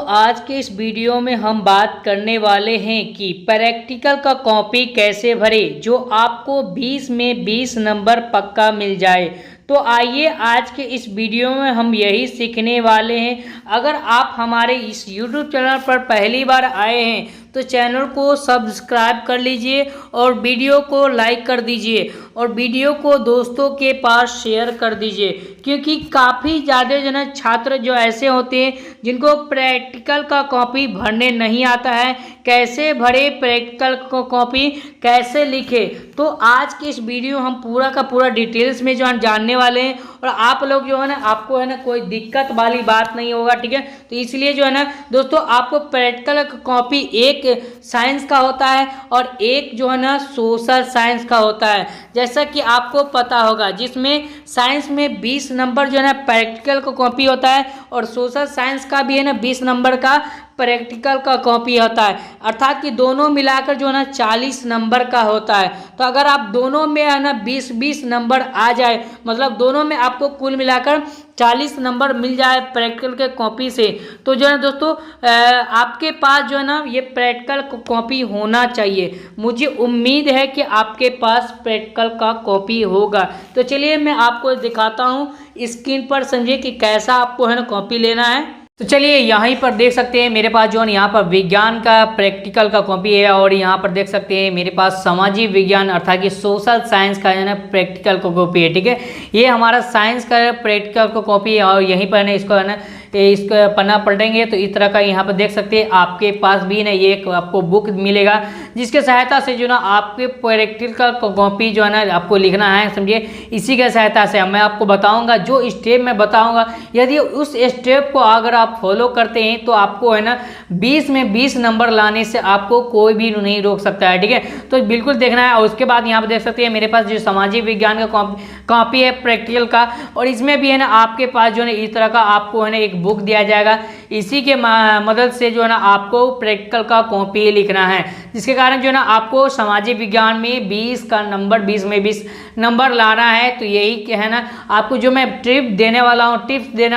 आज के इस वीडियो में हम बात करने वाले हैं कि प्रैक्टिकल का कॉपी कैसे भरें जो आपको 20 में 20 नंबर पक्का मिल जाए। तो आइए आज के इस वीडियो में हम यही सीखने वाले हैं। अगर आप हमारे इस YouTube चैनल पर पहली बार आए हैं तो चैनल को सब्सक्राइब कर लीजिए और वीडियो को लाइक कर दीजिए और वीडियो को दोस्तों के पास शेयर कर दीजिए, क्योंकि काफ़ी ज़्यादा जो है छात्र जो ऐसे होते हैं जिनको प्रैक्टिकल का कॉपी भरने नहीं आता है। कैसे भरे प्रैक्टिकल को कॉपी, कैसे लिखे, तो आज के इस वीडियो हम पूरा का पूरा डिटेल्स में जो है जानने वाले हैं और आप लोग जो है ना आपको है ना कोई दिक्कत वाली बात नहीं होगा, ठीक है। तो इसलिए जो है ना दोस्तों आपको प्रैक्टिकल कॉपी एक साइंस का होता है और एक जो है ना सोशल साइंस का होता है, जैसा कि आपको पता होगा, जिसमें साइंस में 20 नंबर जो है ना प्रैक्टिकल का कॉपी होता है और सोशल साइंस का भी है ना 20 नंबर का प्रैक्टिकल का कॉपी होता है, अर्थात कि दोनों मिलाकर जो है ना 40 नंबर का होता है। तो अगर आप दोनों में है ना 20-20 नंबर आ जाए, मतलब दोनों में आपको कुल मिलाकर 40 नंबर मिल जाए प्रैक्टिकल के कॉपी से, तो जो है दोस्तों आपके पास जो है ना ये प्रैक्टिकल कॉपी होना चाहिए। मुझे उम्मीद है कि आपके पास प्रैक्टिकल का कॉपी होगा। तो चलिए मैं आपको दिखाता हूँ स्क्रीन पर, समझिए कि कैसा आपको है ना कॉपी लेना है। तो चलिए यहीं पर देख सकते हैं मेरे पास जो है यहाँ पर विज्ञान का प्रैक्टिकल का कॉपी है और यहाँ पर देख सकते हैं मेरे पास सामाजिक विज्ञान अर्थात कि सोशल साइंस का है ना प्रैक्टिकल का कॉपी है, ठीक है। ये हमारा साइंस का प्रैक्टिकल का कॉपी है और यहीं पर है ना इसको है ना इसका पन्ना पलटेंगे तो इस तरह का यहाँ पर देख सकते हैं आपके पास भी ना ये एक आपको बुक मिलेगा, जिसके सहायता से जो ना आपके प्रैक्टिकल का कॉपी जो है ना आपको लिखना है, समझिए। इसी के सहायता से मैं आपको बताऊंगा, जो स्टेप मैं बताऊंगा यदि उस स्टेप को अगर आप फॉलो करते हैं तो आपको है ना 20 में 20 नंबर लाने से आपको कोई भी नहीं रोक सकता है, ठीक है। तो बिल्कुल देखना है। और उसके बाद यहाँ पर देख सकते हैं मेरे पास जो सामाजिक विज्ञान का कॉपी है प्रैक्टिकल का, और इसमें भी है ना आपके पास जो है इस तरह का आपको है ना एक बुक दिया जाएगा। इसी के मदद से जो है ना आपको प्रैक्टिकल का कॉपी लिखना है, जिसके कारण जो है ना आपको सामाजिक विज्ञान में 20 का नंबर 20 में 20 नंबर लाना है। तो यही है ना आपको जो मैं टिप्स देने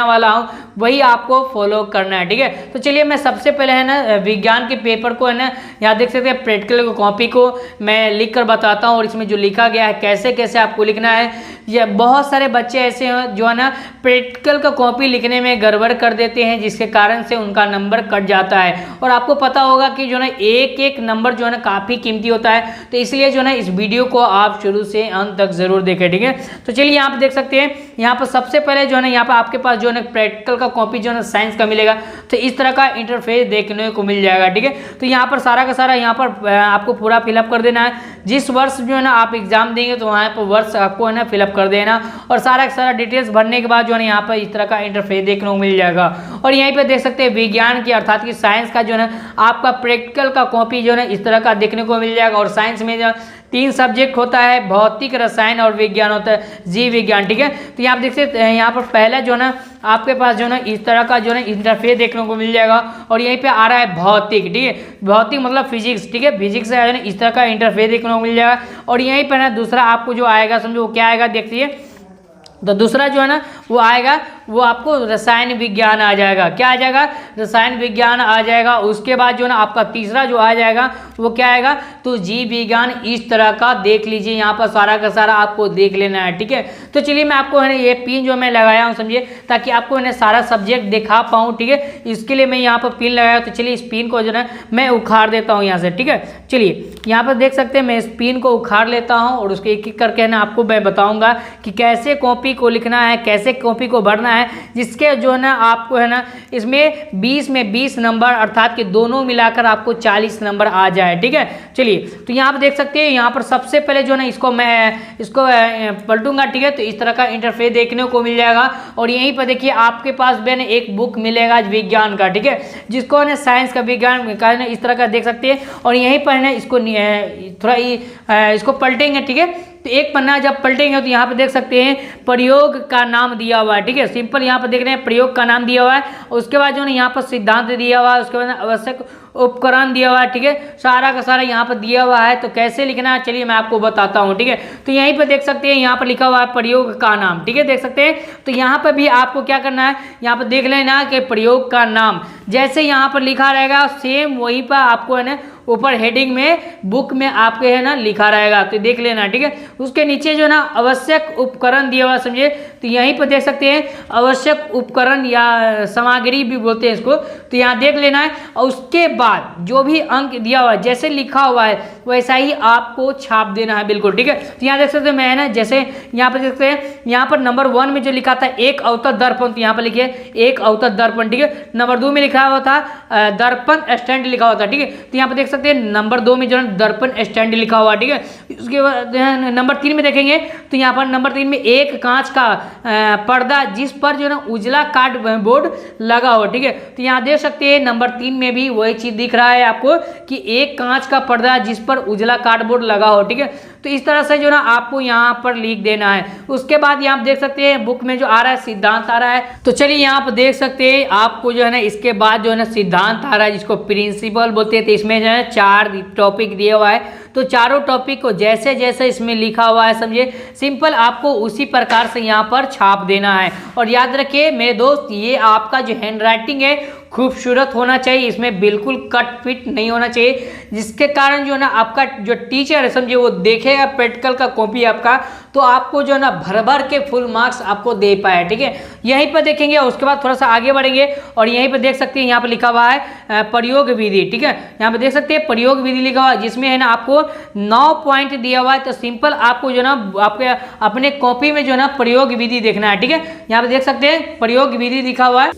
वाला हूँ वही आपको फॉलो करना है, ठीक है। तो चलिए मैं सबसे पहले है ना विज्ञान के पेपर को है ना यहाँ देख सकते हैं प्रैक्टिकल की कॉपी को मैं लिख कर बताता हूँ और इसमें जो लिखा गया है कैसे कैसे आपको लिखना है। ये बहुत सारे बच्चे ऐसे हैं जो है ना प्रैक्टिकल का कॉपी लिखने में गड़बड़ कर देते हैं, जिसके कारण से उनका नंबर कट जाता है। और आपको पता होगा कि जो है ना एक एक नंबर जो है ना काफ़ी कीमती होता है, तो इसलिए जो है ना इस वीडियो को आप शुरू से अंत तक जरूर देखें, ठीक है। तो चलिए यहाँ पर देख सकते हैं, यहाँ पर सबसे पहले जो है ना यहाँ पर आपके पास जो है ना प्रैक्टिकल का कॉपी जो है ना साइंस का मिलेगा, तो इस तरह का इंटरफेस देखने को मिल जाएगा, ठीक है। तो यहाँ पर सारा का सारा यहाँ पर आपको पूरा फिलअप कर देना है। जिस वर्ष जो है ना आप एग्जाम देंगे तो वहाँ पर वर्ष आपको है ना फिलअप कर देना और सारा का सारा डिटेल्स भरने के बाद जो है ना यहाँ पर इस तरह का इंटरफेस देखने को मिल जाएगा। और यहीं पे देख सकते हैं विज्ञान की अर्थात कि साइंस का जो है ना आपका प्रैक्टिकल का कॉपी जो है ना इस तरह का देखने को मिल जाएगा। और साइंस में जो 3 सब्जेक्ट होता है, भौतिक, रसायन और विज्ञान होता है, जीव विज्ञान, ठीक है। तो यहाँ आप देख सकते हैं यहाँ पर पहला जो है ना आपके पास जो है ना इस तरह का जो है ना इंटरफेस देखने को मिल जाएगा। और यहीं पे आ रहा है भौतिक, ठीक है, भौतिक मतलब फिजिक्स, ठीक है, फिजिक्स से है ना इस तरह का इंटरफेस देखने को मिल जाएगा। और यहीं पर ना दूसरा आपको जो आएगा, समझो वो क्या आएगा, देखिए। तो दूसरा जो है ना वो आएगा, वो आपको रसायन विज्ञान आ जाएगा। क्या आ जाएगा? रसायन विज्ञान आ जाएगा। उसके बाद जो है ना आपका तीसरा जो आ जाएगा वो क्या आएगा, तो जीव विज्ञान। इस तरह का देख लीजिए, यहाँ पर सारा का सारा आपको देख लेना है, ठीक है। तो चलिए मैं आपको है ना ये पिन जो मैं लगाया हूँ, समझिए, ताकि आपको है ना सारा सब्जेक्ट दिखा पाऊँ, ठीक है। इसके लिए मैं यहाँ पर पिन लगाया। तो चलिए इस पिन को जो है मैं उखाड़ देता हूँ यहाँ से, ठीक है। चलिए यहाँ पर देख सकते हैं मैं इस पिन को उखाड़ लेता हूँ और उसको एक एक करके ना आपको मैं बताऊँगा कि कैसे कॉपी को लिखना है, कैसे कॉपी को भरना है, जिसके जो है ना आपको है ना इसमें 20 में 20 नंबर अर्थात कि दोनों मिलाकर आपको 40 नंबर आ जाए, ठीक है। चलिए तो यहाँ पर देख सकते हैं, यहाँ पर सबसे पहले जो है ना इसको मैं इसको पलटूंगा, ठीक है। तो इस तरह का इंटरफेस देखने को मिल जाएगा। और यहीं पर देखिए आपके पास भी ना एक बुक मिलेगा विज्ञान का, ठीक है, जिसको है ना साइंस का विज्ञान का ना इस तरह का देख सकते हैं। और यहीं पर है ना इसको थोड़ा इसको पलटेंगे, ठीक है। तो एक पन्ना जब पलटेंगे तो यहाँ पे देख सकते हैं प्रयोग का नाम दिया हुआ है, ठीक है। सिंपल यहाँ पर देख रहे हैं प्रयोग का नाम दिया हुआ है, उसके बाद जो है यहाँ पर सिद्धांत दिया हुआ है, उसके बाद आवश्यक उपकरण दिया हुआ है, ठीक है। सारा का सारा यहाँ पर दिया हुआ है, तो कैसे लिखना है चलिए मैं आपको बताता हूँ, ठीक है। तो यहीं पर देख सकते हैं यहाँ पर लिखा हुआ है प्रयोग का नाम, ठीक है, देख सकते हैं। तो यहाँ पर भी आपको क्या करना है, यहाँ पर देख लेना कि प्रयोग का नाम जैसे यहाँ पर लिखा रहेगा सेम वहीं पर आपको है ना ऊपर हेडिंग में बुक में आपके है ना लिखा रहेगा, तो देख लेना, ठीक है। उसके नीचे जो है ना आवश्यक उपकरण दिया हुआ समझिए, तो यहीं पर देख सकते हैं आवश्यक उपकरण या सामग्री भी बोलते हैं इसको, तो यहाँ देख लेना है। और उसके बाद जो भी अंक दिया हुआ है जैसे लिखा हुआ है वैसा ही आपको छाप देना है, बिल्कुल, ठीक है। तो यहाँ देख सकते हैं मैं ना जैसे यहाँ पर देख सकते हैं यहाँ पर नंबर 1 में जो लिखा था एक अवतल दर्पण, तो यहाँ पर लिखिए एक अवतल दर्पण, ठीक है। नंबर 2 में लिखा हुआ था दर्पण स्टैंड लिखा हुआ था, ठीक है। तो यहाँ पर देख सकते हैं नंबर 2 में जो है दर्पण स्टैंड लिखा हुआ, ठीक है। उसके बाद नंबर 3 में देखेंगे तो यहाँ पर नंबर 3 में एक कांच का पर्दा जिस पर जो है ना उजला कार्डबोर्ड लगा हो, ठीक है। तो यहाँ देख सकते हैं नंबर 3 में भी वही चीज दिख रहा है आपको कि एक कांच का पर्दा जिस पर उजला कार्डबोर्ड लगा हो, ठीक है। तो इस तरह से जो ना आपको यहाँ पर लिख देना है। उसके बाद यहाँ देख सकते हैं बुक में जो आ रहा है सिद्धांत आ रहा है, तो चलिए यहाँ पर देख सकते हैं आपको जो है ना इसके बाद जो है ना सिद्धांत आ रहा है जिसको प्रिंसिपल बोलते हैं। तो इसमें जो है 4 टॉपिक दिया हुआ है, तो चारों टॉपिक को जैसे जैसे इसमें लिखा हुआ है समझिए सिंपल आपको उसी प्रकार से यहाँ पर छाप देना है। और याद रखिए मेरे दोस्त ये आपका जो हैंड राइटिंग है खूबसूरत होना चाहिए, इसमें बिल्कुल कट फिट नहीं होना चाहिए, जिसके कारण जो है ना आपका जो टीचर है समझिए वो देखेगा प्रैक्टिकल का कॉपी आपका, तो आपको जो है ना भर भर के फुल मार्क्स आपको दे पाए, ठीक है। यहीं पर देखेंगे उसके बाद थोड़ा सा आगे बढ़ेंगे और यहीं पर देख सकते हैं यहाँ पर लिखा हुआ है प्रयोग विधि, ठीक है। यहाँ पर देख सकते हैं प्रयोग विधि लिखा हुआ है जिसमें है ना आपको 9 पॉइंट दिया हुआ है। तो सिंपल आपको जो है ना आपके अपने कॉपी में जो है ना प्रयोग विधि देखना है, ठीक है। यहाँ पर देख सकते हैं प्रयोग विधि लिखा हुआ है,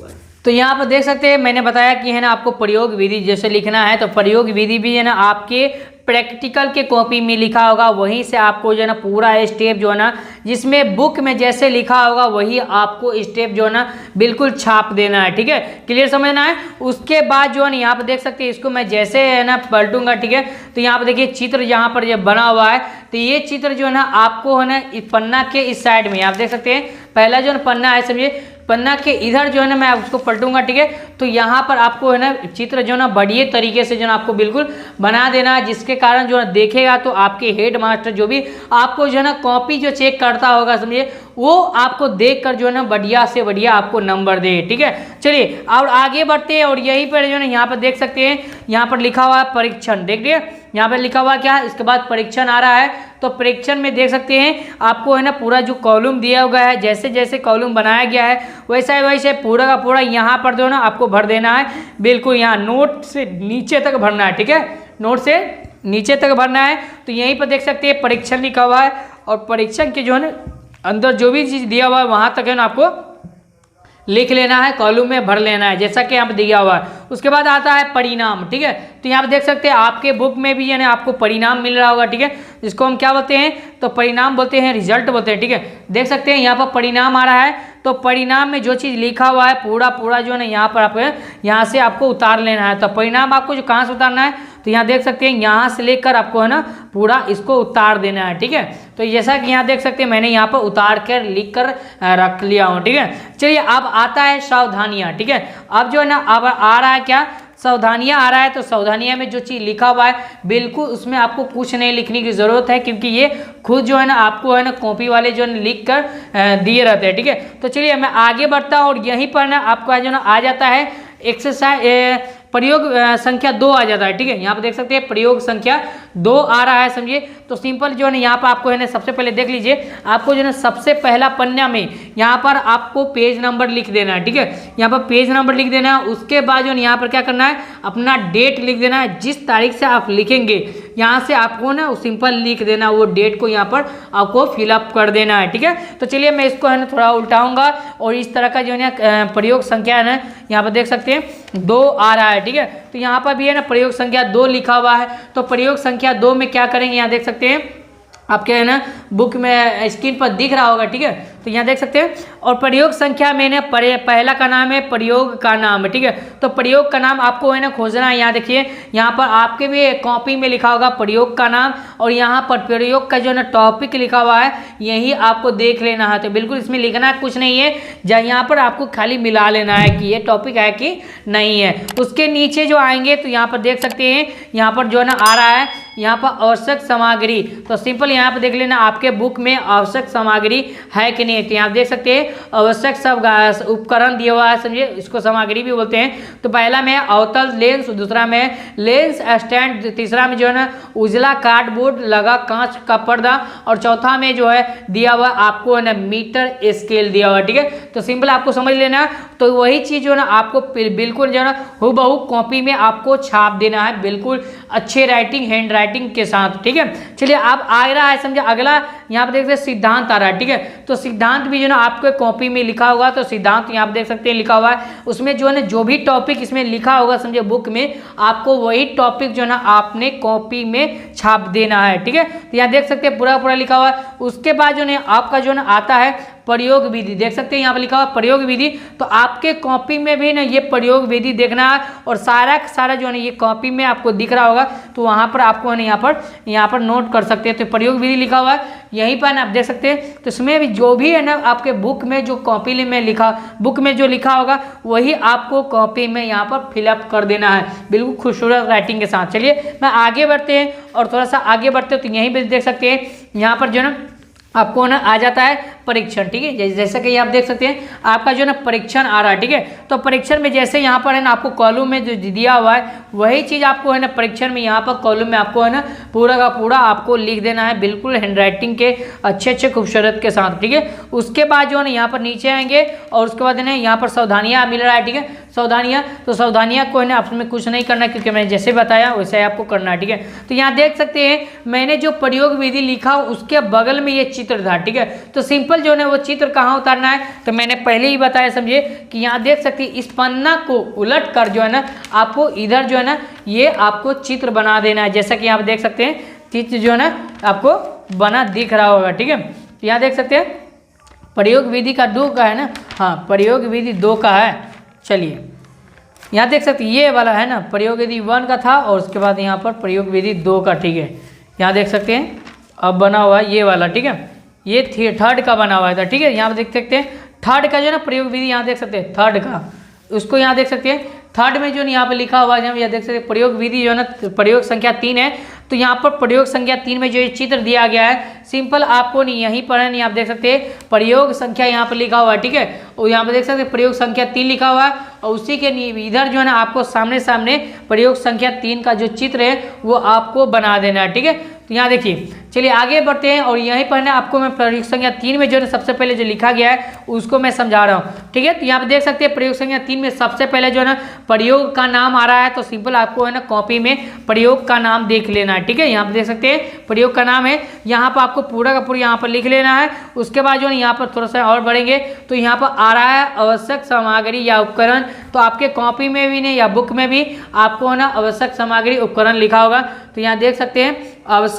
तो यहाँ पर देख सकते हैं मैंने बताया कि है ना आपको प्रयोग विधि जैसे लिखना है, तो प्रयोग विधि भी है ना आपके प्रैक्टिकल के कॉपी में लिखा होगा, वहीं से आपको जो है ना पूरा स्टेप जो है ना जिसमें बुक में जैसे लिखा होगा वही आपको स्टेप जो है ना बिल्कुल छाप देना है, ठीक है। क्लियर समझना है। उसके बाद जो है ना यहाँ पर देख सकते हैं इसको मैं जैसे है ना पलटूंगा, ठीक है। तो यहाँ पर देखिए चित्र यहाँ पर जब बना हुआ है, तो ये चित्र जो है ना आपको है ना इस पन्ना के इस साइड में आप देख सकते हैं पहला जो है पन्ना है समझिए, पन्ना के इधर जो है ना मैं उसको पलटूंगा, ठीक है। तो यहाँ पर आपको है ना चित्र जो है ना बढ़िया तरीके से जो है ना आपको बिल्कुल बना देना है, जिसके कारण जो है देखेगा तो आपके हेड मास्टर जो भी आपको जो है ना कॉपी जो चेक करता होगा समझिए वो आपको देखकर जो है ना बढ़िया से बढ़िया आपको नंबर दे, ठीक है। चलिए और आगे बढ़ते हैं और यहीं पर जो है ना यहाँ पर देख सकते हैं यहाँ पर लिखा हुआ है परीक्षण, देखिए यहाँ पर लिखा हुआ क्या है, इसके बाद परीक्षण आ रहा है। तो परीक्षण में देख सकते हैं आपको है ना पूरा जो कॉलम दिया हुआ है जैसे जैसे कॉलम बनाया गया है वैसा वैसे पूरा का पूरा यहाँ पर जो है ना आपको भर देना है, बिल्कुल यहाँ नोट से नीचे तक भरना है, ठीक है। नोट से नीचे तक भरना है। तो यहीं पर देख सकते हैं परीक्षण लिखा हुआ है और परीक्षण के जो है ना अंदर जो भी चीज़ दिया हुआ है वहाँ तक है ना आपको लिख लेना है, कॉलम में भर लेना है जैसा कि यहाँ पर दिया हुआ है। उसके बाद आता है परिणाम, ठीक है। तो यहाँ पर देख सकते हैं आपके बुक में भी यानी आपको परिणाम मिल रहा होगा, ठीक है, जिसको हम क्या बोलते हैं तो परिणाम बोलते हैं, रिजल्ट बोलते हैं, ठीक है। देख सकते हैं यहाँ पर परिणाम आ रहा है, तो परिणाम में जो चीज़ लिखा हुआ है पूरा पूरा जो है ना यहाँ पर आप यहाँ से आपको उतार लेना है। तो परिणाम आपको जो कहाँ से उतारना है तो यहाँ देख सकते हैं यहाँ से लेकर आपको है ना पूरा इसको उतार देना है, ठीक है। तो जैसा कि यहाँ देख सकते हैं मैंने यहाँ पर उतार कर लिख कर रख लिया हूँ, ठीक है। चलिए अब आता है सावधानियाँ, ठीक है। अब जो है ना अब आ रहा है क्या सावधानियाँ आ रहा है। तो सावधानियाँ में जो चीज़ लिखा हुआ है बिल्कुल उसमें आपको कुछ नहीं लिखने की ज़रूरत है, क्योंकि ये खुद जो है ना आपको है ना कॉपी वाले जो है लिख कर दिए रहते हैं, ठीक है। तो चलिए मैं आगे बढ़ता हूँ और यहीं पर ना आपका जो ना आ जाता है एक्सरसाइज प्रयोग संख्या 2 आ जाता है, ठीक है। यहाँ पर देख सकते हैं प्रयोग संख्या 2 आ रहा है समझिए। तो सिंपल जो है ना यहाँ पर आपको है ना सबसे पहले देख लीजिए आपको जो है ना सबसे पहला पन्ना में यहाँ पर आपको पेज नंबर लिख देना है, ठीक है। यहाँ पर पेज नंबर लिख देना है। उसके बाद जो है यहाँ पर क्या करना है अपना डेट लिख देना है, जिस तारीख से आप लिखेंगे यहाँ से आपको ना सिंपल लिख देना, वो डेट को यहाँ पर आपको फिलअप कर देना है, ठीक है। तो चलिए मैं इसको है ना थोड़ा उल्टाऊंगा और इस तरह का जो है ना प्रयोग संख्या है ना यहाँ पर देख सकते हैं 2 आ रहा है, ठीक है। तो यहाँ पर भी है ना प्रयोग संख्या 2 लिखा हुआ है। तो प्रयोग संख्या 2 में क्या करेंगे यहाँ देख सकते हैं आपके है ना बुक में स्क्रीन पर दिख रहा होगा, ठीक है। तो यहाँ देख सकते हैं। और प्रयोग संख्या में ना पहला का नाम है प्रयोग का नाम, ठीक है। तो प्रयोग का नाम आपको है ना खोजना है। यहाँ देखिए, यहाँ पर आपके भी कॉपी में लिखा होगा प्रयोग का नाम, और यहाँ पर प्रयोग का जो है ना टॉपिक लिखा हुआ है, यही आपको देख लेना है। तो बिल्कुल इसमें लिखना कुछ नहीं है, यहाँ पर आपको खाली मिला लेना है कि ये टॉपिक है कि नहीं है। उसके नीचे जो आएंगे तो यहाँ पर देख सकते हैं, यहाँ पर जो है ना आ रहा है यहाँ पर आवश्यक सामग्री। तो सिंपल यहाँ पर देख लेना आपके बुक में आवश्यक सामग्री है कि नहीं। तो यहाँ देख सकते हैं आवश्यक सब उपकरण दिया हुआ है, समझिए इसको सामग्री भी बोलते हैं। तो पहला में अवतल लेंस, दूसरा में लेंस स्टैंड, तीसरा में जो है ना उजला कार्डबोर्ड लगा कांच का पर्दा, और चौथा में जो है दिया हुआ आपको है ना मीटर स्केल दिया हुआ, ठीक है। तो सिंपल आपको समझ लेना। तो वही चीज़ जो है ना आपको बिल्कुल जो है ना हूबहू कॉपी में आपको छाप देना है, बिल्कुल अच्छे राइटिंग हैंड राइटिंग के साथ, ठीक है। चलिए अब आ रहा है समझे अगला, यहाँ पर देख सकते हैं सिद्धांत आ रहा है, ठीक है। तो सिद्धांत भी जो है ना आपको कॉपी में लिखा होगा। तो सिद्धांत यहाँ पर देख सकते हैं लिखा हुआ है, उसमें जो है ना जो भी टॉपिक इसमें लिखा होगा समझे बुक में, आपको वही टॉपिक जो है ना आपने कॉपी में छाप देना है, ठीक है। तो यहाँ देख सकते हैं पूरा लिखा हुआ है। उसके बाद जो है आपका जो है ना आता है प्रयोग विधि, देख सकते हैं यहाँ पर लिखा हुआ प्रयोग विधि। तो आपके कॉपी में भी ना ये प्रयोग विधि देखना है, और सारा जो है ना ये कॉपी में आपको दिख रहा होगा, तो वहाँ पर आपको है ना यहाँ पर नोट कर सकते हैं। तो प्रयोग विधि लिखा हुआ है यहीं पर आप देख सकते हैं। तो इसमें भी जो भी है ना आपके बुक में जो कॉपी में बुक में जो लिखा होगा वही आपको कॉपी में यहाँ पर फिलअप कर देना है, बिल्कुल खूबसूरत राइटिंग के साथ। चलिए मैं आगे बढ़ते हैं, और थोड़ा सा आगे बढ़ते हैं तो यहीं पर देख सकते हैं यहाँ पर जो है ना आपको ना आ जाता है परीक्षण, ठीक है। जैसे कि आप देख सकते हैं आपका जो ना परीक्षण आ रहा है, ठीक है। तो परीक्षण में जैसे यहाँ पर है ना आपको कॉलम में जो दिया हुआ है वही चीज़ आपको है ना परीक्षण में यहाँ पर कॉलम में आपको है ना पूरा का पूरा आपको लिख देना है, बिल्कुल हैंडराइटिंग के अच्छे खूबसूरत के साथ, ठीक है। उसके बाद जो है ना यहाँ पर नीचे आएंगे, और उसके बाद है ना यहाँ पर सावधानियाँ मिल रहा है, ठीक है। सावधानियाँ, तो सावधानियाँ को है ना आपने कुछ नहीं करना, क्योंकि मैंने जैसे बताया वैसे आपको करना है, ठीक है। तो यहाँ देख सकते हैं मैंने जो प्रयोग विधि लिखा उसके बगल में ये चित्र था, ठीक है। तो सिंपल जो है वो चित्र कहाँ उतारना है, तो मैंने पहले ही बताया समझिए कि यहाँ देख सकते हैं इस पन्ना को उलट कर जो है ना आपको इधर जो है ना ये आपको चित्र बना देना है। जैसा कि आप देख सकते हैं चित्र जो है ना आपको बना दिख रहा होगा, ठीक है। तो यहाँ देख सकते हैं प्रयोग विधि का 2 का है ना, हाँ प्रयोग विधि 2 का है। चलिए यहाँ देख सकते हैं ये वाला है ना प्रयोग विधि 1 का था, और उसके बाद यहाँ पर प्रयोग विधि 2 का, ठीक है। यहाँ देख सकते हैं अब बना हुआ है ये वाला, ठीक है। ये 3rd का बना हुआ था, ठीक है। यहाँ देख सकते हैं 3rd का जो है ना प्रयोग विधि, यहाँ देख सकते हैं 3rd का, उसको यहाँ देख सकते हैं 3rd में जो यहाँ पर लिखा हुआ है, यहाँ देख सकते हैं प्रयोग विधि जो है ना प्रयोग संख्या 3 है। तो यहाँ पर प्रयोग संख्या 3 में जो ये चित्र दिया गया है, सिंपल आपको नहीं यहीं पर है नहीं, आप देख सकते हैं प्रयोग संख्या यहाँ पर लिखा हुआ है, ठीक है। और यहाँ पर देख सकते हैं प्रयोग संख्या 3 लिखा हुआ है, और उसी के इधर जो है ना आपको सामने प्रयोग संख्या 3 का जो चित्र है वो आपको बना देना है, ठीक है। तो यहाँ देखिए, चलिए आगे बढ़ते हैं, और यहीं पर ना आपको मैं प्रयोग संख्या 3 में जो है सबसे पहले जो लिखा गया है उसको मैं समझा रहा हूँ, ठीक है। तो यहाँ पर देख सकते हैं प्रयोग संख्या 3 में सबसे पहले जो है ना प्रयोग का नाम आ रहा है। तो सिंपल आपको है ना कॉपी में प्रयोग का नाम देख लेना है, ठीक है। यहाँ पर देख सकते हैं प्रयोग का नाम है, यहाँ पर आपको पूरा का पूरा यहाँ पर लिख लेना है। उसके बाद जो है यहाँ पर थोड़ा सा और बढ़ेंगे तो यहाँ पर आ रहा है आवश्यक सामग्री या उपकरण। तो आपके कॉपी में भी नहीं या बुक में भी आपको ना आवश्यक सामग्री उपकरण लिखा होगा। तो यहाँ देख सकते हैं आवश्यक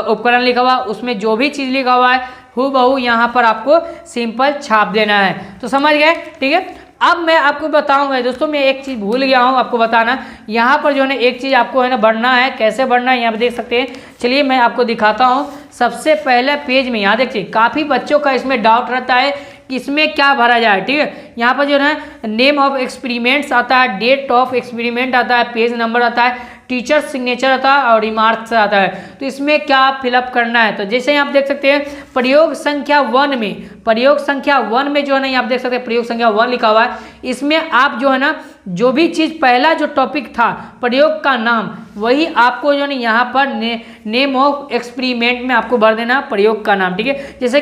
उपकरण लिखा हुआ, उसमें जो भी चीज़ लिखा हुआ है हूबहू यहाँ पर आपको सिंपल छाप देना है। तो समझ गए, ठीक है। अब मैं आपको बताऊंगा दोस्तों, मैं एक चीज़ भूल गया हूँ आपको बताना, यहाँ पर जो है ना एक चीज़ आपको है ना बढ़ना है, कैसे बढ़ना है यहाँ पर देख सकते हैं। चलिए मैं आपको दिखाता हूँ। सबसे पहले पेज में यहाँ देखिए काफ़ी बच्चों का इसमें डाउट रहता है कि इसमें क्या भरा जाए, ठीक है। यहाँ पर जो है नेम ऑफ एक्सपेरिमेंट्स आता है, डेट ऑफ एक्सपेरिमेंट आता है, पेज नंबर आता है, टीचर सिग्नेचर आता है और रिमार्क्स आता है। तो इसमें क्या फिलअप करना है, तो जैसे आप देख सकते हैं प्रयोग संख्या 1 में जो है ना यहाँ आप देख सकते हैं प्रयोग संख्या 1 लिखा हुआ है। इसमें आप जो है ना जो भी चीज़ पहला जो टॉपिक था प्रयोग का नाम, वही आपको जो है ना यहाँ पर नेम ऑफ एक्सपेरिमेंट में आपको भर देना प्रयोग का नाम, ठीक है। जैसे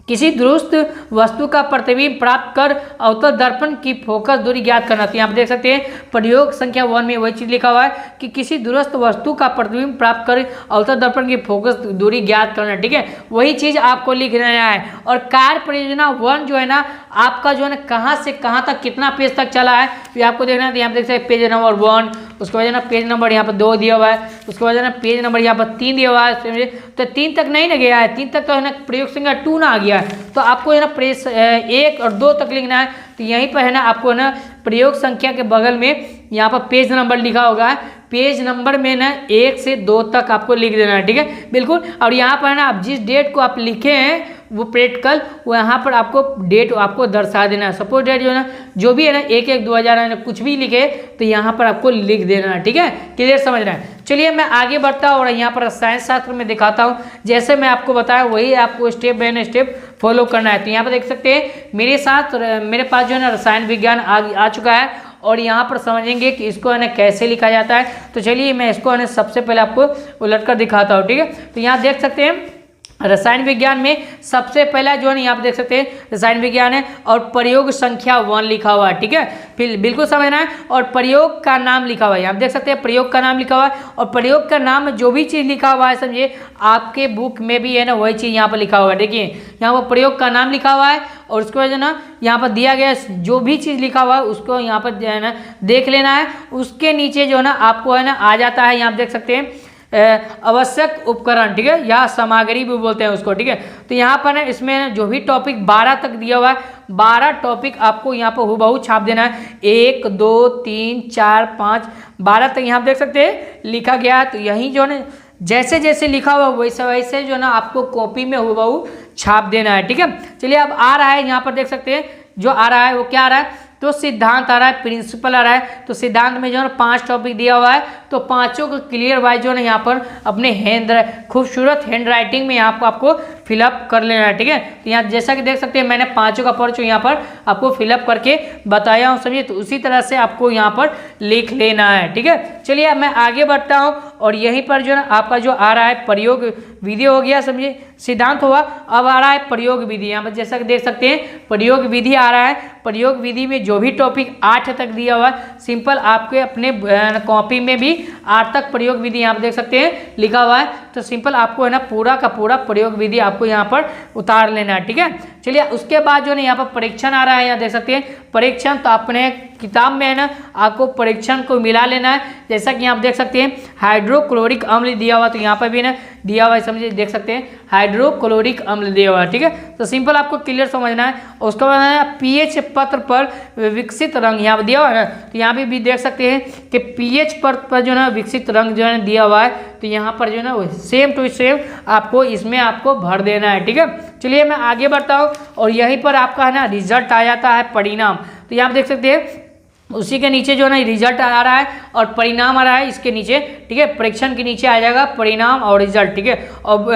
किसी दुरुस्त वस्तु का प्रतिबिंब प्राप्त कर अवतल दर्पण की फोकस दूरी ज्ञात करना। तो यहाँ पर देख सकते हैं प्रयोग संख्या 1 में वही चीज़ लिखा हुआ है कि किसी दुरुस्त वस्तु का प्रतिबिंब प्राप्त कर अवतल दर्पण की फोकस दूरी ज्ञात करना, ठीक है। वही चीज़ आपको लिख लेना है। और कार्य परियोजना 1 जो है ना आपका जो है ना कहाँ से कहाँ तक कितना पेज तक चला है तो आपको देखना है। तो यहाँ देख सकते हैं पेज नंबर 1 उसके बाद जो है ना पेज नंबर यहाँ पर 2 दिया हुआ है, उसके बाद जो है ना पेज नंबर यहाँ पर 3 दिया हुआ है, समझे। तो 3 तक नहीं ना गया है, 3 तक तो है ना प्रयोग संख्या 2 ना आ गया है, तो आपको है ना पेज 1 और 2 तक लिखना है। तो यहीं पर है ना आपको है ना प्रयोग संख्या के बगल में यहाँ पर पेज नंबर लिखा होगा, पेज नंबर में ना 1 से 2 तक आपको लिख देना है, ठीक है, बिल्कुल। और यहाँ पर ना आप जिस डेट को आप लिखे हैं वो प्रैक्टिकल, वो यहाँ पर आपको डेट आपको दर्शा देना है। सपोज डेट जो है ना जो भी है ना 1/1/2000 है ना कुछ भी लिखे तो यहाँ पर आपको लिख देना है, ठीक है, क्लियर समझ रहे हैं। चलिए मैं आगे बढ़ता हूँ और यहाँ पर रसायन शास्त्र में दिखाता हूँ, जैसे मैं आपको बताया वही आपको स्टेप बाय स्टेप फॉलो करना है। तो यहाँ पर देख सकते हैं मेरे साथ मेरे पास जो है ना रसायन विज्ञान आ चुका है और यहाँ पर समझेंगे कि इसको है ना कैसे लिखा जाता है। तो चलिए मैं इसको है ना सबसे पहले आपको उलट कर दिखाता हूँ, ठीक है। तो यहाँ देख सकते हैं रसायन विज्ञान में सबसे पहला जो है ना यहाँ पे देख सकते हैं रसायन विज्ञान है और प्रयोग संख्या 1 लिखा हुआ है, ठीक है, फिर बिल्कुल समझना है। और प्रयोग का नाम लिखा हुआ है, यहाँ पे देख सकते हैं प्रयोग का नाम लिखा हुआ है और प्रयोग का नाम जो भी चीज़ लिखा हुआ है समझिए आपके बुक में भी है ना वही चीज़ यहाँ पर लिखा हुआ है। देखिए यहाँ पर प्रयोग का नाम लिखा हुआ है और उसके बाद जो ना यहाँ पर दिया गया जो भी चीज़ लिखा हुआ है उसको यहाँ पर जो है ना देख लेना है। उसके नीचे जो है ना आपको है ना आ जाता है, यहाँ पर देख सकते हैं आवश्यक उपकरण, ठीक है, या सामग्री भी बोलते हैं उसको, ठीक है। तो यहाँ पर ना इसमें जो भी टॉपिक 12 तक दिया हुआ है 12 टॉपिक आपको यहाँ पर हूबहू छाप देना है, 1 2 3 4 5 12 तक यहाँ देख सकते हैं लिखा गया है। तो यही जो है जैसे जैसे लिखा हुआ वैसे वैसे जो है ना आपको कॉपी में हूबहू छाप देना है, ठीक है। चलिए अब आ रहा है, यहाँ पर देख सकते हैं जो आ रहा है वो क्या आ रहा है, तो सिद्धांत आ रहा है, प्रिंसिपल आ रहा है। तो सिद्धांत में जो है 5 टॉपिक दिया हुआ है, तो पांचों को क्लियर वाइज जो है ना यहाँ पर अपने खूबसूरत हैंड राइटिंग में यहाँ पर आपको फिलअप कर लेना है, ठीक है। तो यहाँ जैसा कि देख सकते हैं मैंने पांचों का पर्चा यहाँ पर आपको फिलअप करके बताया हूँ, समझिए। तो उसी तरह से आपको यहाँ पर लिख लेना है, ठीक है। चलिए अब मैं आगे बढ़ता हूँ और यहीं पर जो है ना आपका जो आ रहा है प्रयोग विधि हो गया, समझिए, सिद्धांत हुआ। अब आ रहा है प्रयोग विधि, यहाँ पर जैसा कि देख सकते हैं प्रयोग विधि आ रहा है। प्रयोग विधि में जो भी टॉपिक 8 तक दिया हुआ है सिंपल आपके अपने कॉपी में भी 8 तक प्रयोग विधि यहाँ पर देख सकते हैं लिखा हुआ है। तो सिंपल आपको है ना पूरा का पूरा प्रयोग विधि आपको यहाँ पर उतार लेना है, ठीक है। चलिए उसके बाद जो है ना यहाँ पर परीक्षण आ रहा है, यहाँ देख सकते हैं परीक्षण। तो अपने किताब में है ना आपको परीक्षण को मिला लेना है, जैसा कि यहाँ आप देख सकते हैं हाइड्रोक्लोरिक अम्ल दिया हुआ, तो यहाँ पर भी ना दिया हुआ है, समझिए, देख सकते हैं हाइड्रोक्लोरिक अम्ल दिया हुआ है, ठीक है। तो सिंपल आपको क्लियर समझना है। उसके बाद है पीएच पत्र पर विकसित रंग यहाँ पर दिया हुआ है ना, तो यहाँ भी देख सकते हैं कि पीएच पत्र पर जो है ना विकसित रंग जो है दिया हुआ है। तो यहाँ पर जो है ना सेम टू सेम आपको इसमें आपको भर देना है, ठीक है। चलिए मैं आगे बढ़ता हूँ और यहीं पर आपका है ना रिजल्ट आ जाता है परिणाम। तो यहाँ देख सकते हैं उसी के नीचे जो है ना रिजल्ट आ रहा है और परिणाम आ रहा है इसके नीचे, ठीक है। परीक्षण के नीचे आ जाएगा परिणाम और रिजल्ट, ठीक है। अब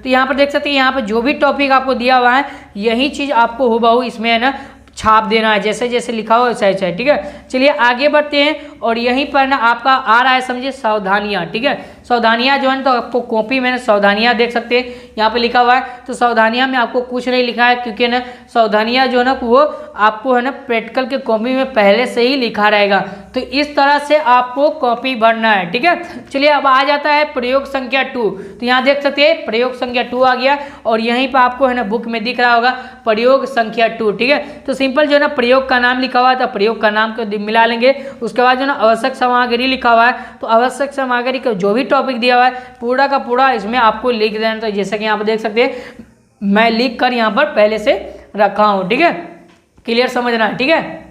तो यहाँ पर देख सकते हैं यहाँ पर जो भी टॉपिक आपको दिया हुआ है यही चीज़ आपको हूबहू इसमें है ना छाप देना है, जैसे जैसे लिखा हो वैसा वैसा, ठीक है। चलिए आगे बढ़ते हैं और यहीं पर ना आपका आ रहा है, समझिए, सावधानियाँ, ठीक है। सावधानियाँ जो है तो आपको कॉपी में ना सावधानियाँ देख सकते हैं यहाँ पे लिखा हुआ है। तो सावधानियाँ में आपको कुछ नहीं लिखा है क्योंकि ना सावधानियाँ जो है ना वो आपको है ना प्रैक्टिकल के कॉपी में पहले से ही लिखा रहेगा। तो इस तरह से आपको कॉपी भरना है, ठीक है। चलिए अब आ जाता है प्रयोग संख्या 2। तो यहाँ देख सकते हैं प्रयोग संख्या 2 आ गया और यहीं पर आपको है ना बुक में दिख रहा होगा प्रयोग संख्या 2, ठीक है। तो सिंपल जो है ना प्रयोग का नाम लिखा हुआ है तो प्रयोग का नाम को मिला लेंगे। उसके बाद जो है ना आवश्यक सामग्री लिखा हुआ है, तो आवश्यक सामग्री का जो भी टॉपिक दिया हुआ है पूरा का पूरा इसमें आपको लिख देना। तो जैसे कि यहाँ पर देख सकते हैं मैं लिख कर यहाँ पर पहले से रखा हूँ, ठीक है, क्लियर समझना है, ठीक है।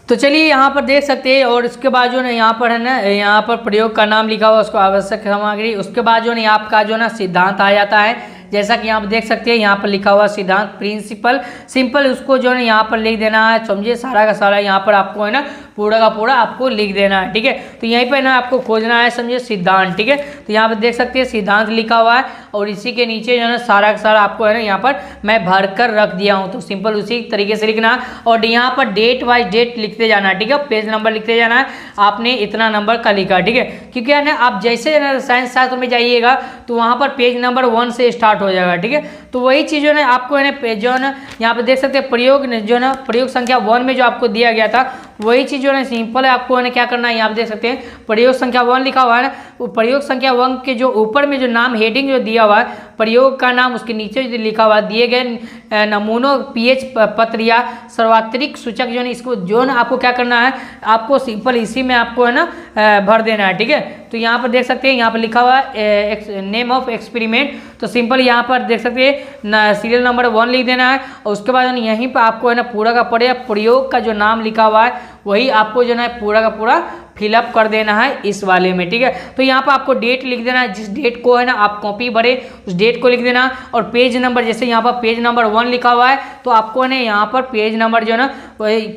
तो चलिए यहाँ पर देख सकते हैं और उसके बाद जो है यहाँ पर है ना यहाँ पर प्रयोग का नाम लिखा हुआ उसको आवश्यक सामग्री। उसके बाद जो है आपका जो है ना सिद्धांत आ जाता है, जैसा कि यहाँ पर देख सकते हैं यहाँ पर लिखा हुआ सिद्धांत प्रिंसिपल, सिंपल उसको जो है यहाँ पर लिख देना है, समझिए, सारा का सारा यहाँ पर आपको है ना पूरा का पूरा आपको लिख देना है, ठीक है। तो यहीं पर ना आपको खोजना है, समझिए, सिद्धांत, ठीक है। तो यहाँ पर देख सकते हैं सिद्धांत लिखा हुआ है और इसी के नीचे जो है ना सारा का सारा आपको है ना यहाँ पर मैं भर कर रख दिया हूँ। तो सिंपल उसी तरीके से लिखना और यहाँ पर डेट वाइज डेट लिखते जाना, ठीक है, पेज नंबर लिखते जाना है, आपने इतना नंबर का लिखा, ठीक है। क्योंकि है ना आप जैसे साइंस शास्त्र में जाइएगा तो वहाँ पर पेज नंबर 1 से स्टार्ट हो जाएगा, ठीक है। तो वही चीज़ जो है आपको है ना जो है ना यहाँ पर देख सकते हैं प्रयोग जो है ना प्रयोग संख्या 1 में जो आपको दिया गया था वही चीज़ जो है सिंपल है, आपको है ना क्या करना है, यहाँ पे देख सकते हैं प्रयोग संख्या 1 लिखा हुआ है ना, वो प्रयोग संख्या 1 के जो ऊपर में जो नाम हेडिंग जो दिया हुआ है प्रयोग का नाम, उसके नीचे जो लिखा हुआ है दिए गए नमूनों पीएच पत्र या सर्वात्रिक सूचक जो है इसको जो है ना आपको क्या करना है, आपको सिंपल इसी में आपको है ना भर देना है। ठीक है, तो यहाँ पर देख सकते हैं, यहाँ पर लिखा हुआ है नेम ऑफ एक्सपेरिमेंट, तो सिंपल यहाँ पर देख सकते हैं सीरियल नंबर 1 लिख देना है। और उसके बाद यहीं पर आपको है ना पूरा का पूरा प्रयोग का जो नाम लिखा हुआ है वही आपको जो है पूरा का पूरा फिलअप कर देना है इस वाले में। ठीक है, तो यहाँ पर आपको डेट लिख देना है, जिस डेट को है ना आप कॉपी भरे उस डेट को लिख देना। और पेज नंबर, जैसे यहाँ पर पेज नंबर 1 लिखा हुआ है तो आपको है ना यहाँ पर पेज नंबर जो है ना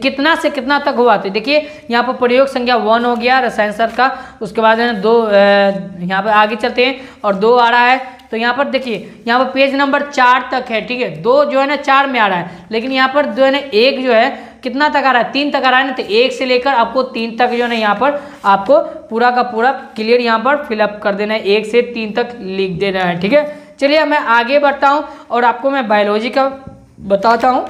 कितना से कितना तक हुआ, तो देखिए यहाँ पर प्रयोग संख्या 1 हो गया रसायन शास्त्र का। उसके बाद है ना 2, यहाँ पर आगे चलते हैं और 2 आ रहा है, तो यहाँ पर देखिए यहाँ पर पेज नंबर 4 तक है। ठीक है, 2 जो है ना 4 में आ रहा है, लेकिन यहाँ पर जो है ना 1 जो है कितना तक आ रहा है, 3 तक आ रहा है ना, तो 1 से लेकर आपको 3 तक जो है ना यहाँ पर आपको पूरा का पूरा क्लियर यहाँ पर फिलअप कर देना है, 1 से 3 तक लिख देना है। ठीक है, चलिए मैं आगे बढ़ता हूँ और आपको मैं बायोलॉजी का बताता हूँ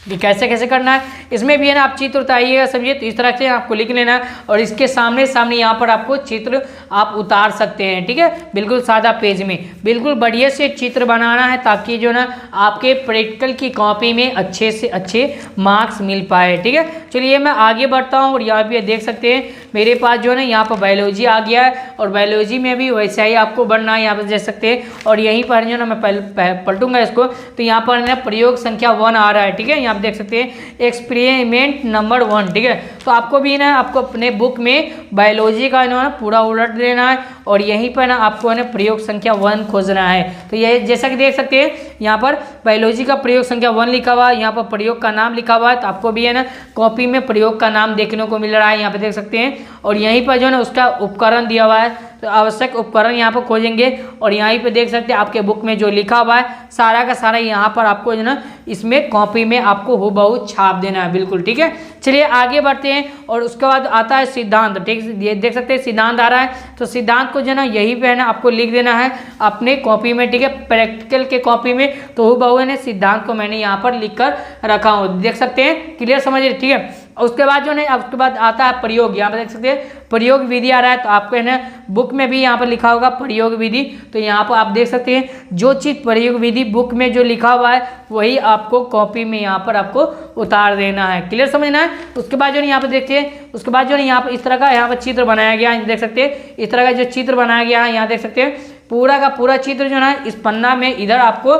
कि कैसे कैसे करना है। इसमें भी है ना आप चित्र उतारिएगा, समझिए, तो इस तरह से आपको लिख लेना है और इसके सामने सामने यहाँ पर आपको चित्र आप उतार सकते हैं। ठीक है, बिल्कुल सादा पेज में बिल्कुल बढ़िया से चित्र बनाना है ताकि जो ना आपके प्रैक्टिकल की कॉपी में अच्छे से अच्छे मार्क्स मिल पाए। ठीक है, चलिए मैं आगे बढ़ता हूँ और यहाँ पे देख सकते हैं मेरे पास जो है ना यहाँ पर बायोलॉजी आ गया है और बायोलॉजी में भी वैसा ही आपको बनना है, यहाँ पर देख सकते हैं। और यहीं पर जो ना मैं पलटूंगा इसको, तो यहाँ पर ना प्रयोग संख्या 1 आ रहा है। ठीक है, आप देख सकते हैं एक्सपेरिमेंट नंबर 1। ठीक है, तो आपको भी ना आपको अपने बुक में बायोलॉजी का ना पूरा उलट लेना है और यहीं पर ना आपको ना प्रयोग संख्या 1 खोजना है। तो ये जैसा कि देख सकते हैं यहाँ पर बायोलॉजी का प्रयोग संख्या 1 लिखा हुआ है, यहाँ पर प्रयोग का नाम लिखा हुआ है, तो आपको भी है ना कॉपी में प्रयोग का नाम देखने को मिल रहा है, यहाँ पे देख सकते हैं। और यहीं पर जो है ना उसका उपकरण दिया हुआ है, तो आवश्यक उपकरण यहाँ पर खोजेंगे और यहीं पे देख सकते हैं आपके बुक में जो लिखा हुआ है सारा का सारा यहाँ पर आपको जो ना इसमें कॉपी में आपको हूबहू छाप देना है। बिल्कुल ठीक है, चलिए आगे बढ़ते हैं और उसके बाद आता है सिद्धांत। ठीक, ये देख सकते हैं सिद्धांत आ रहा है, तो सिद्धांत को जो ना यहीं पे है ना आपको लिख देना है अपने कॉपी में। ठीक है, प्रैक्टिकल के कॉपी में, तो हूबहू है ना सिद्धांत को मैंने यहाँ पर लिख कर रखा हूँ, देख सकते हैं, क्लियर समझिए। ठीक है, उसके बाद जो है उसके बाद आता है प्रयोग, यहाँ पर देख सकते हैं प्रयोग विधि आ रहा है, तो आपको है ना बुक में भी यहाँ पर लिखा होगा प्रयोग विधि, तो यहाँ पर आप देख सकते हैं जो चीज़ प्रयोग विधि बुक में जो लिखा हुआ है वही आपको कॉपी में यहाँ पर आपको उतार देना है, क्लियर समझना है। उसके बाद जो है यहाँ पर देखिए, उसके बाद जो है यहाँ पर इस तरह का यहाँ पर चित्र बनाया गया है, देख सकते हैं इस तरह का जो चित्र बनाया गया है, यहाँ देख सकते हैं पूरा का पूरा चित्र जो है इस पन्ना में इधर आपको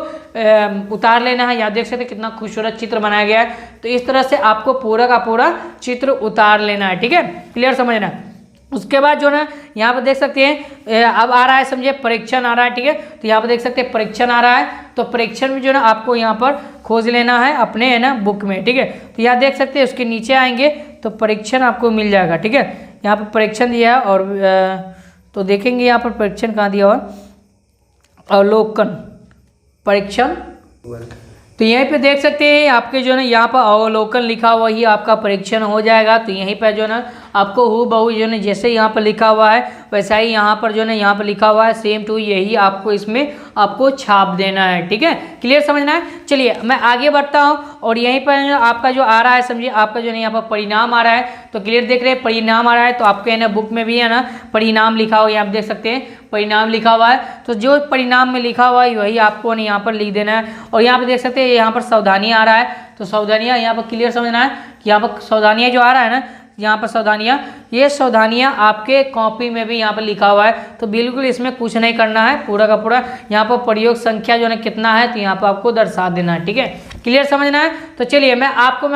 उतार लेना है। यहाँ देख सकते हैं कितना खूबसूरत चित्र बनाया गया है, तो इस तरह से आपको पूरा का पूरा चित्र उतार लेना है। ठीक है, क्लियर समझना है। उसके बाद जो ना यहाँ पर देख सकते हैं अब आ रहा है, समझिए परीक्षण आ रहा है। ठीक है, तो यहाँ पर देख सकते हैं परीक्षण आ रहा है, तो परीक्षण में जो ना आपको यहाँ पर खोज लेना है अपने है ना बुक में। ठीक है, तो यहाँ देख सकते हैं उसके नीचे आएंगे तो परीक्षण आपको मिल जाएगा। ठीक है, यहाँ पर परीक्षण दिया है और तो देखेंगे यहाँ पर परीक्षण कहाँ दिया हुआ, अवलोकन परीक्षण, तो यहीं पे देख सकते हैं आपके जो है यहाँ पर अवलोकन लिखा हुआ ही आपका परीक्षण हो जाएगा। तो यहीं पर जो है ना आपको हूबहू जो है जैसे यहाँ पर लिखा हुआ है वैसा ही यहाँ पर जो है यहाँ पर लिखा हुआ है सेम टू यही आपको इसमें आपको छाप देना है। ठीक है, क्लियर समझना है। चलिए मैं आगे बढ़ता हूँ और यहीं पर आपका जो आ रहा है, समझिए आपका जो है यहाँ पर परिणाम आ रहा है, तो क्लियर देख रहे हैं परिणाम आ रहा है, तो आपके ना बुक में भी है ना परिणाम लिखा हुआ है, आप देख सकते हैं परिणाम लिखा हुआ है, तो जो परिणाम में लिखा हुआ है वही आपको यहाँ पर लिख देना है। और यहाँ पर देख सकते हैं यहाँ पर सावधानी आ रहा है, तो सावधानियाँ यहाँ पर क्लियर समझना है कि यहाँ पर सावधानियाँ जो आ रहा है ना यहाँ पर सावधानियाँ, ये सावधानियाँ आपके कॉपी में भी यहाँ पर लिखा हुआ है, तो बिल्कुल इसमें कुछ नहीं करना है, पूरा का पूरा यहाँ पर प्रयोग संख्या जो है कितना है तो यहाँ पर आपको दर्शा देना है। ठीक है, क्लियर समझना है। तो चलिए मैं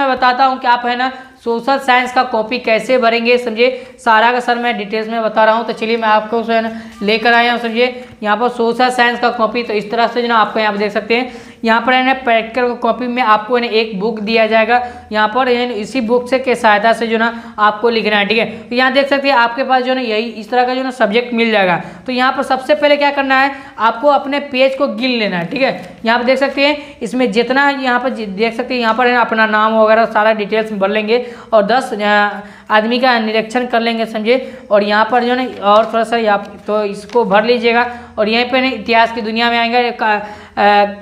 बताता हूँ कि आप है ना सोशल साइंस का कॉपी कैसे भरेंगे, समझिए सारा का सर मैं डिटेल्स में बता रहा हूँ। तो चलिए मैं आपको जो है ना लेकर आया हूँ, समझिए यहाँ पर सोशल साइंस का कॉपी, तो इस तरह से जो ना आपको यहाँ पर देख सकते हैं यहाँ पर है ना प्रैक्टिकल कॉपी में आपको है एक बुक दिया जाएगा, यहाँ पर इसी बुक से के सहायता से जो ना आपको लिखना है। ठीक है, तो यहाँ देख सकते हैं आपके पास जो ना यही इस तरह का जो ना सब्जेक्ट मिल जाएगा। तो यहाँ पर सबसे पहले क्या करना है, आपको अपने पेज को गिन लेना है। ठीक है, यहाँ पर देख सकते हैं इसमें जितना यहाँ पर देख सकते हैं यहाँ पर है अपना नाम वगैरह सारा डिटेल्स भर लेंगे और 10 आदमी का निरीक्षण कर लेंगे, समझिए। और यहाँ पर जो है और थोड़ा सा यहाँ तो इसको भर लीजिएगा और यहीं पर इतिहास की दुनिया में आएंगे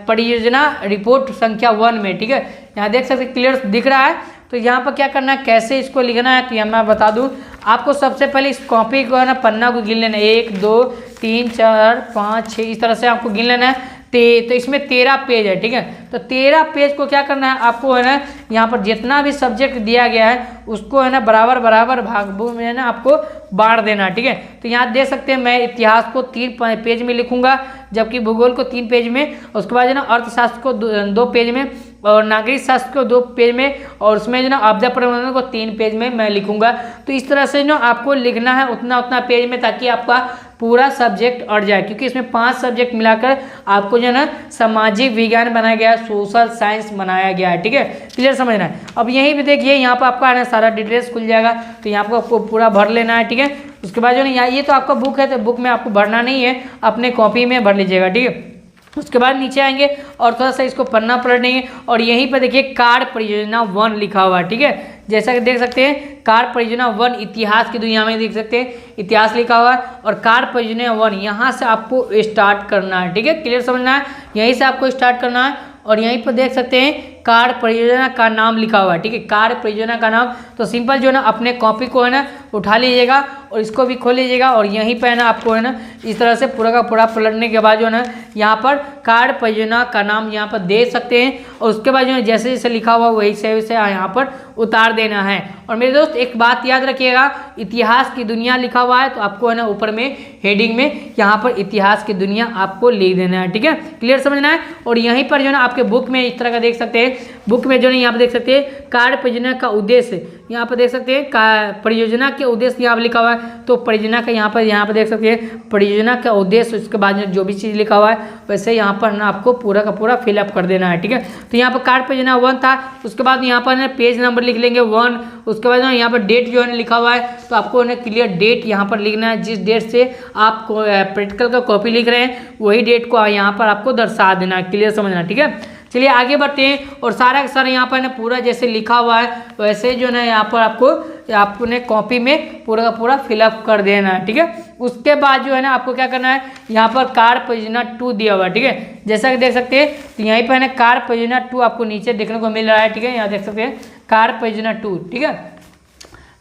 परियोजना रिपोर्ट संख्या 1 में। ठीक है, यहाँ देख सकते क्लियर दिख रहा है। तो यहाँ पर क्या करना है, कैसे इसको लिखना है, तो यहाँ मैं बता दूँ आपको। सबसे पहले इस कॉपी को है ना पन्ना को गिन लेना है, 1 2 3 4 5 6 इस तरह से आपको गिन लेना है। तो इसमें 13 पेज है, ठीक है। तो 13 पेज को क्या करना है आपको, है ना, यहाँ पर जितना भी सब्जेक्ट दिया गया है उसको, है ना, बराबर बराबर भागों में, है ना, आपको बांट देना, ठीक है। तो यहाँ देख सकते हैं मैं इतिहास को 3 पेज में लिखूंगा, जबकि भूगोल को 3 पेज में, उसके बाद जो ना अर्थशास्त्र को 2 पेज में, और नागरिक शास्त्र को 2 पेज में, और उसमें जो ना आपदा प्रबंधन को 3 पेज में मैं लिखूंगा। तो इस तरह से जो आपको लिखना है उतना पेज में, ताकि आपका पूरा सब्जेक्ट अट जाए, क्योंकि इसमें 5 सब्जेक्ट मिलाकर आपको जो है ना सामाजिक विज्ञान बनाया गया है, सोशल साइंस बनाया गया है, ठीक है। क्लियर समझना है। अब यहीं पे देखिए यहाँ पर आपका है ना सारा डिटेल्स खुल जाएगा, तो यहाँ पर आपको पूरा भर लेना है, ठीक है। उसके बाद जो ना ये तो आपका बुक है, तो बुक में आपको भरना नहीं है, अपने कॉपी में भर लीजिएगा, ठीक है। उसके बाद नीचे आएंगे और थोड़ा सा इसको पन्ना पलटेंगे, और यहीं पर देखिए कार्य परियोजना 1 लिखा हुआ है, ठीक है। जैसा कि देख सकते हैं कार्य परियोजना 1 इतिहास की दुनिया में देख सकते हैं इतिहास लिखा हुआ है, और कार्य परियोजना 1 यहाँ से आपको स्टार्ट करना है, ठीक है। क्लियर समझना है, यहीं से आपको स्टार्ट करना है। और यहीं पर देख सकते हैं कार्य परियोजना का नाम लिखा हुआ है, ठीक है, कार्य परियोजना का नाम। तो सिंपल जो है ना अपने कॉपी को है ना उठा लीजिएगा और इसको भी खोल लीजिएगा, और यहीं पर है ना आपको है ना इस तरह से पूरा का पूरा पलटने के बाद जो है ना यहाँ पर कार्य परियोजना का नाम यहाँ पर दे सकते हैं, और उसके बाद जो है जैसे जैसे लिखा हुआ वही से वैसे यहाँ पर उतार देना है। और मेरे दोस्त एक बात याद रखिएगा, इतिहास की दुनिया लिखा हुआ है तो आपको है ना ऊपर में हेडिंग में यहाँ पर इतिहास की दुनिया आपको लिख देना है, ठीक है। क्लियर समझना है। और यहीं पर जो है ना आपके बुक में इस तरह का देख सकते हैं, बुक में जो है यहाँ पर देख सकते हैं कार्य परियोजना का उद्देश्य, यहाँ पर देख सकते हैं परियोजना के उद्देश्य यहाँ पर लिखा हुआ है। तो परियोजना का यहाँ पर देख सकते हैं परियोजना का उद्देश्य, उसके बाद जो भी चीज़ लिखा हुआ है वैसे यहाँ पर ना आपको पूरा का पूरा फिलअप कर देना है, ठीक है। तो यहाँ पर कार्य परियोजना 1 था, उसके बाद यहाँ पर पेज नंबर लिख लेंगे 1, उसके बाद यहाँ पर डेट जो है लिखा हुआ है, तो आपको ना क्लियर डेट यहाँ पर लिखना है, जिस डेट से आप प्रैक्टिकल का कॉपी लिख रहे हैं वही डेट को यहाँ पर आपको दर्शा देना है। क्लियर समझना, ठीक है। चलिए आगे बढ़ते हैं, और सारा का सारा यहाँ पर ना पूरा जैसे लिखा हुआ है वैसे जो ना यहाँ पर आपको अपने कॉपी में पूरा का पूरा फिलअप कर देना है, ठीक है। उसके बाद जो है ना आपको क्या करना है, यहाँ पर कार्य परियोजना 2 दिया हुआ है, ठीक है। जैसा कि देख सकते हैं तो यहीं पर है ना कार्य परियोजना 2 आपको नीचे देखने को मिल रहा है, ठीक है। यहाँ देख सकते हैं कार्य परियोजना 2, ठीक है।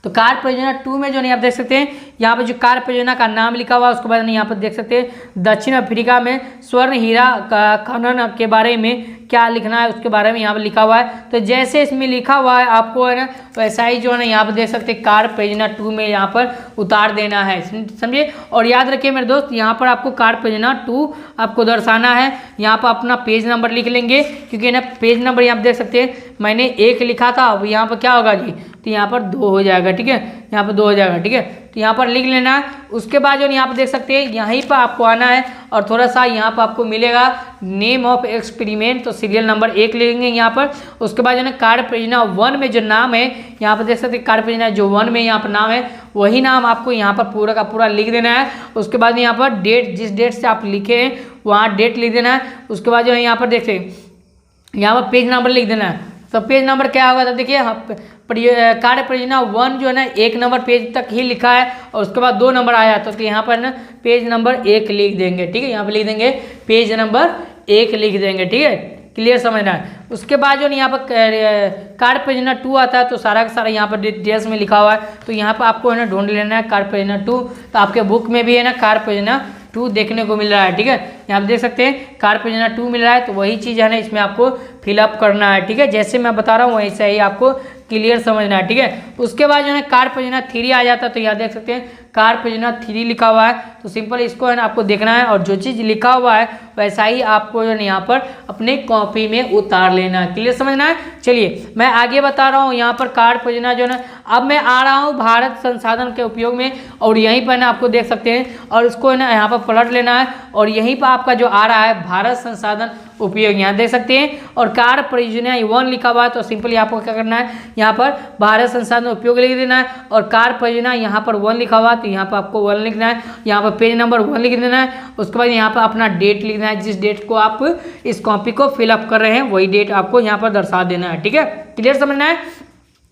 तो कार्य परियोजना 2 में जो नहीं आप देख सकते हैं यहाँ पर जो कार्य परियोजना का नाम लिखा हुआ है, उसके बाद यहाँ पर देख सकते हैं दक्षिण अफ्रीका में स्वर्ण हीरा खनन के बारे में क्या लिखना है, उसके बारे में यहाँ पर लिखा हुआ है। तो जैसे इसमें लिखा हुआ है आपको है ना वैसा ही जो है ना यहाँ पर देख सकते हैं कार्य परियोजना 2 में यहाँ पर उतार देना है, समझिए। और याद रखिए मेरे दोस्त, यहाँ पर आपको कार्य परियोजना 2 आपको दर्शाना है। यहाँ पर अपना पेज नंबर लिख लेंगे, क्योंकि ना पेज नंबर यहाँ पर देख सकते हैं मैंने 1 लिखा था, अब यहाँ पर क्या होगा जी, तो यहाँ पर 2 हो जाएगा, ठीक है। यहाँ पर 2 हो जाएगा, ठीक है। तो यहाँ पर लिख लेना है। उसके बाद जो यहाँ पर देख सकते हैं यहीं पर आपको आना है, और थोड़ा सा यहाँ पर आपको मिलेगा नेम ऑफ एक्सपेरिमेंट, तो सीरियल नंबर 1 लिखेंगे यहाँ पर। उसके बाद जो है कार्य परियोजना 1 में जो नाम है यहाँ पर देख सकते हैं कार्य परियोजना जो 1 में यहाँ पर नाम है वही नाम आपको यहाँ पर पूरा का पूरा लिख देना है। उसके बाद यहाँ पर डेट, जिस डेट से आप लिखे हैं वहाँ डेट लिख देना है। उसके बाद जो है यहाँ पर देखिए यहाँ पर पेज नंबर लिख देना है। तो पेज नंबर क्या होगा, तो देखिए कार्य परियोजना 1 जो है ना 1 नंबर पेज तक ही लिखा है, और उसके बाद 2 नंबर आया तो यहाँ पर ना पेज नंबर 1 लिख देंगे, ठीक है। यहाँ पर लिख देंगे पेज नंबर 1 लिख देंगे, ठीक है। क्लियर समझना है। उसके बाद जो यहाँ पर कार्य परियोजना 2 आता है, तो सारा का सारा यहाँ पर डिटेल्स में लिखा हुआ है, तो यहाँ पर आपको है ना ढूंढ लेना है कार्य परियोजना 2। तो आपके बुक में भी है ना कार्य परियोजना 2 देखने को मिल रहा है, ठीक है। यहाँ पर देख सकते हैं कार्य परियोजना 2 मिल रहा है, तो वही चीज़ है ना इसमें आपको फिलअप करना है, ठीक है। जैसे मैं बता रहा हूँ वैसे ही आपको क्लियर समझना है, ठीक है। उसके बाद जो है कार्य परियोजना 3 आ जाता है, तो यहाँ देख सकते हैं कार्य परियोजना 3 लिखा हुआ है, तो सिंपल इसको है ना आपको देखना है, और जो चीज़ लिखा हुआ है वैसा ही आपको जो है यहाँ पर अपने कॉपी में उतार लेना है। क्लियर समझना है। चलिए मैं आगे बता रहा हूँ। यहाँ पर कार्य परियोजना जो है ना, अब मैं आ रहा हूँ भारत संसाधन के उपयोग में, और यहीं पर ना आपको देख सकते हैं, और इसको है ना यहाँ पर पलट लेना है, और यहीं पर आपका जो आ रहा है भारत संसाधन उपयोग यहाँ देख सकते हैं, और कार्य परियोजना 1 लिखा हुआ है, तो सिंपली आपको क्या करना है यहाँ पर भारत संसाधन उपयोग लिख देना है, और कार्य परियोजना यहाँ पर 1 लिखा हुआ है, तो यहाँ पर आपको 1 लिखना है, यहाँ पर पेज नंबर 1 लिख देना है। उसके बाद यहाँ पर अपना डेट लिखना है, जिस डेट को आप इस कॉपी को फिलअप कर रहे हैं वही डेट आपको यहाँ पर दर्शा देना है, ठीक है। क्लियर समझना है।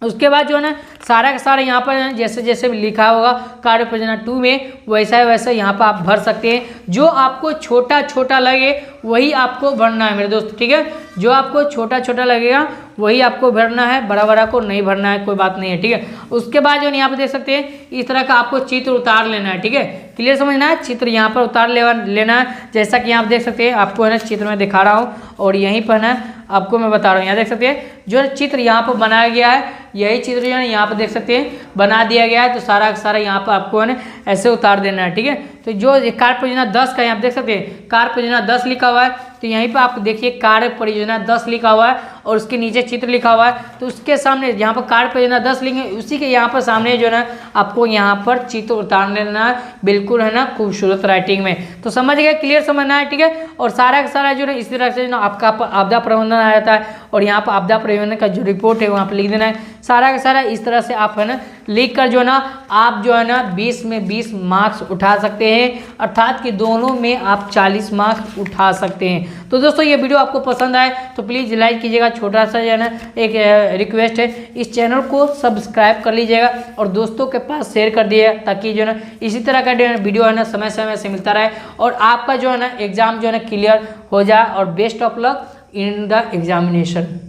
उसके बाद जो है ना सारा का सारा यहाँ पर जैसे जैसे लिखा होगा कार्य परियोजना 2 में वैसा यहाँ पर आप भर सकते हैं। जो आपको छोटा छोटा लगे वही आपको भरना है मेरे दोस्त, ठीक है। जो आपको छोटा छोटा लगेगा वही आपको भरना है, बड़ा बड़ा को नहीं भरना है, कोई बात नहीं है, ठीक है। उसके बाद जो यहाँ पे देख सकते हैं इस तरह का आपको चित्र उतार लेना है, ठीक है। क्लियर समझना है, चित्र यहाँ पर उतार लेना है। जैसा कि यहाँ पे देख सकते हैं आपको है ना चित्र में दिखा रहा हूँ और यहीं पर ना आपको मैं बता रहा हूँ। यहाँ देख सकते हैं जो चित्र यहाँ पर बनाया गया है, यही चित्र जो है यहाँ पर देख सकते हैं बना दिया गया है। तो सारा का सारा यहाँ पर आपको है ना ऐसे उतार देना है, ठीक है। तो जो कार्य परियोजना 10 का यहाँ पे देख सकते हैं कार्य परियोजना 10 लिखा हुआ है, तो यहीं पर आप देखिए कार्य परियोजना 10 लिखा हुआ है और उसके नीचे चित्र लिखा हुआ है। तो उसके सामने यहाँ पर कार्य परियोजना 10 लिखेंगे, उसी के यहाँ पर सामने जो है ना आपको यहाँ पर चित्र उतार लेना है, बिल्कुल है ना खूबसूरत राइटिंग में। तो समझ गए, क्लियर समझना है, ठीक है। और सारा का सारा जो है इस तरह से जो आपका आपदा प्रबंधन आ जाता है और यहाँ पर आपदा प्रबंधन का जो रिपोर्ट है वहाँ पर लिख देना है। सारा का सारा इस तरह से आप है ना लिख कर जो है ना आप जो है ना 20 में 20 मार्क्स उठा सकते हैं, अर्थात कि दोनों में आप 40 मार्क्स उठा सकते हैं। तो दोस्तों ये वीडियो आपको पसंद आए तो प्लीज़ लाइक कीजिएगा। छोटा सा जो है ना एक रिक्वेस्ट है, इस चैनल को सब्सक्राइब कर लीजिएगा और दोस्तों के पास शेयर कर दिए ताकि जो है ना इसी तरह का वीडियो है ना समय समय से मिलता रहे और आपका जो है ना एग्जाम जो है ना क्लियर हो जाए। और best of luck in the examination.